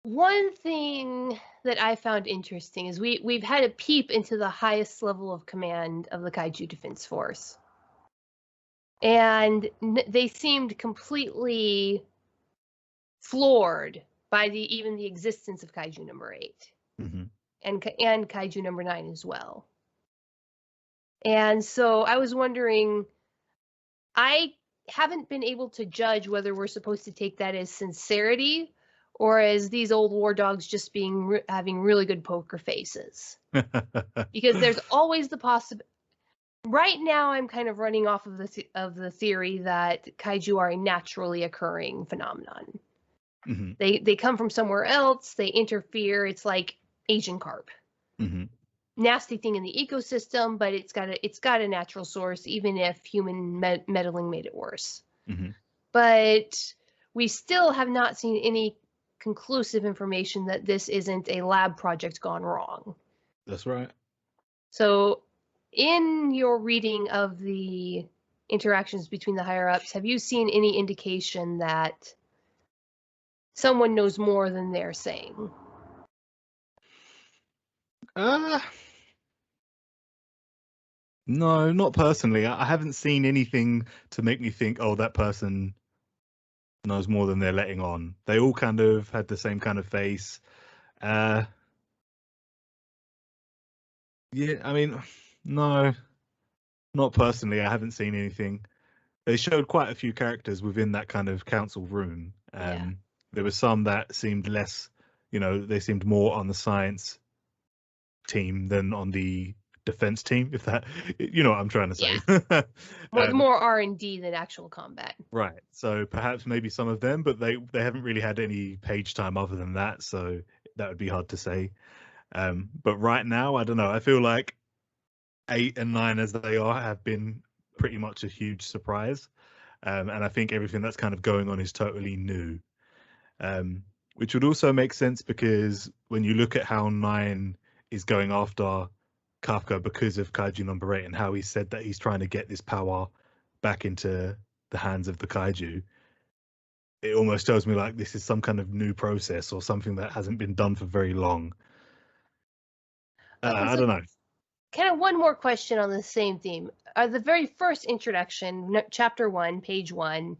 One thing that I found interesting is we've had a peep into the highest level of command of the Kaiju Defense Force, and they seemed completely floored by even the existence of Kaiju number 8 Mm-hmm. and Kaiju number 9 as well. And so I was wondering, I haven't been able to judge whether we're supposed to take that as sincerity or as these old war dogs just being having really good poker faces. Because there's always the possibility. Right now, I'm kind of running off of the theory that kaiju are a naturally occurring phenomenon. Mm-hmm. They come from somewhere else. They interfere. It's like Asian carp. Mm-hmm. Nasty thing in the ecosystem, but it's got a natural source, even if human meddling made it worse. Mm-hmm. But we still have not seen any conclusive information that this isn't a lab project gone wrong. That's right. So, in your reading of the interactions between the higher ups, have you seen any indication that someone knows more than they're saying? No, not personally. I haven't seen anything to make me think, oh, that person knows more than they're letting on. They all kind of had the same kind of face. Yeah, I mean, no, not personally. I haven't seen anything. They showed quite a few characters within that kind of council room. Yeah. There were some that seemed less, they seemed more on the science team than on the defense team, if that, you know what I'm trying to say. Yeah. More R&D than actual combat. Right. So perhaps maybe some of them, but they haven't really had any page time other than that, so that would be hard to say. But right now, I don't know. I feel like 8 and 9 as they are have been pretty much a huge surprise. And I think everything that's kind of going on is totally new. Which would also make sense because when you look at how 9 is going after Kafka because of Kaiju number 8 and how he said that he's trying to get this power back into the hands of the Kaiju, it almost tells me like this is some kind of new process or something that hasn't been done for very long. I don't know. Kind of one more question on the same theme. The very first introduction, chapter 1, page 1,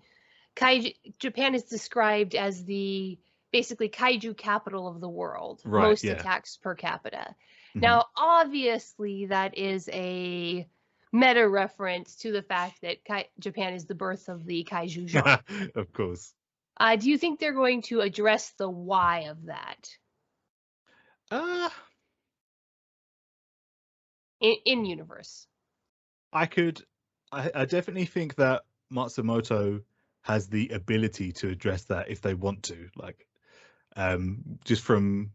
Japan is described as the basically kaiju capital of the world, Right, most yeah. attacks per capita. Mhm. Now, obviously, that is a meta reference to the fact that Japan is the birth of the kaiju genre. Of course. Do you think they're going to address the why of that in universe? I definitely think that Matsumoto has the ability to address that if they want to. Like, just from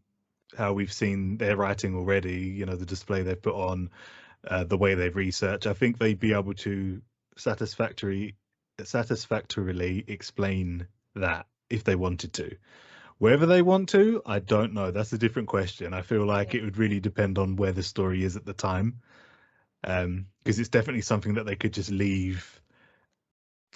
how we've seen their writing already, the display they've put on, the way they've researched, I think they'd be able to satisfactorily explain that if they wanted to. Whether they want to, I don't know. That's a different question. I feel like it would really depend on where the story is at the time. Because it's definitely something that they could just leave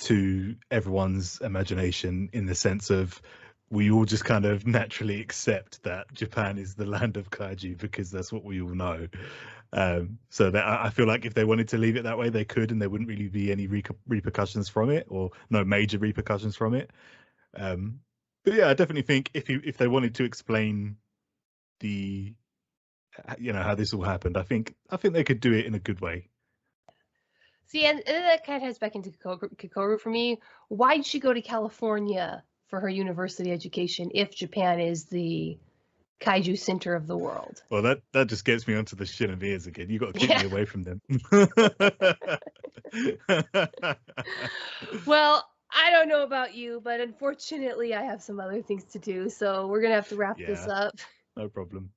to everyone's imagination in the sense of we all just kind of naturally accept that Japan is the land of kaiju because that's what we all know. So that I feel like if they wanted to leave it that way, they could, and there wouldn't really be any repercussions from it, or no major repercussions from it. But yeah, I definitely think if they wanted to explain the how this all happened, I think they could do it in a good way. See, and that kind of heads back into Kikoru for me. Why'd she go to California for her university education if Japan is the kaiju center of the world? Well, that just gets me onto the Shinomias again. You got to keep me away from them. Well, I don't know about you, but unfortunately, I have some other things to do, so we're gonna have to wrap this up. No problem.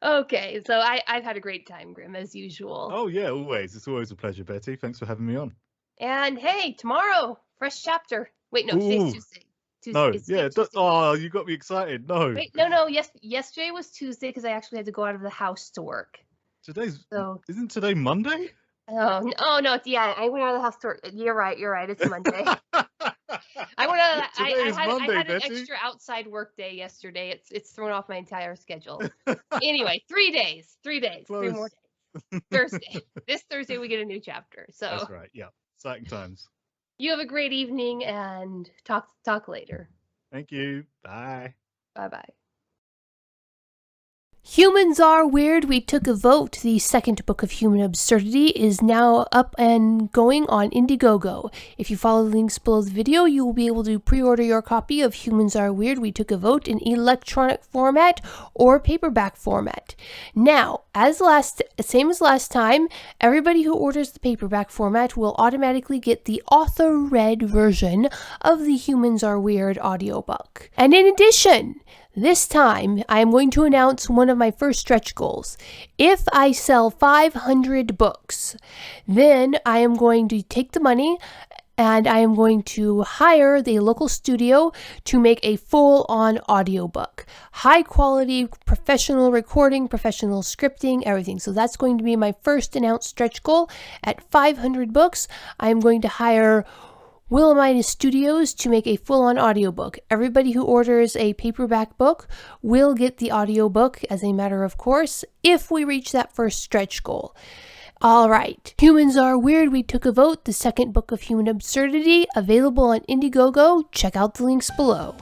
Okay, so I've had a great time, Grim, as usual. Oh yeah, always. It's always a pleasure, Betty. Thanks for having me on. And hey, tomorrow, fresh chapter. Wait, no, today's Tuesday. No, yeah. Tuesday. Oh, you got me excited. No. Wait, no. Yesterday was Tuesday because I actually had to go out of the house to work. Isn't today Monday? Oh no, yeah, I went out of the house to work. You're right. It's Monday. Today is Monday, I had an Betty. extra outside work day yesterday. It's thrown off my entire schedule. Anyway, 3 days. 3 days. 3 more days. Thursday. This Thursday we get a new chapter. So That's right. Yeah. Exciting times. you have a great evening and talk later. Thank you. Bye. Bye-bye. Humans Are Weird, We Took a Vote, the second book of Human Absurdity, is now up and going on Indiegogo. If you follow the links below the video, you will be able to pre-order your copy of Humans Are Weird, We Took a Vote in electronic format or paperback format. Now, same as last time, everybody who orders the paperback format will automatically get the author-read version of the Humans Are Weird audiobook. And in addition, this time, I am going to announce one of my first stretch goals. If I sell 500 books, then I am going to take the money and I am going to hire the local studio to make a full-on audiobook. High quality, professional recording, professional scripting, everything. So that's going to be my first announced stretch goal. At 500 books, I am going to hire Willamina Studios to make a full-on audiobook. Everybody who orders a paperback book will get the audiobook as a matter of course if we reach that first stretch goal. All right, Humans Are Weird, We Took a Vote, the second book of Human Absurdity, available on Indiegogo. Check out the links below.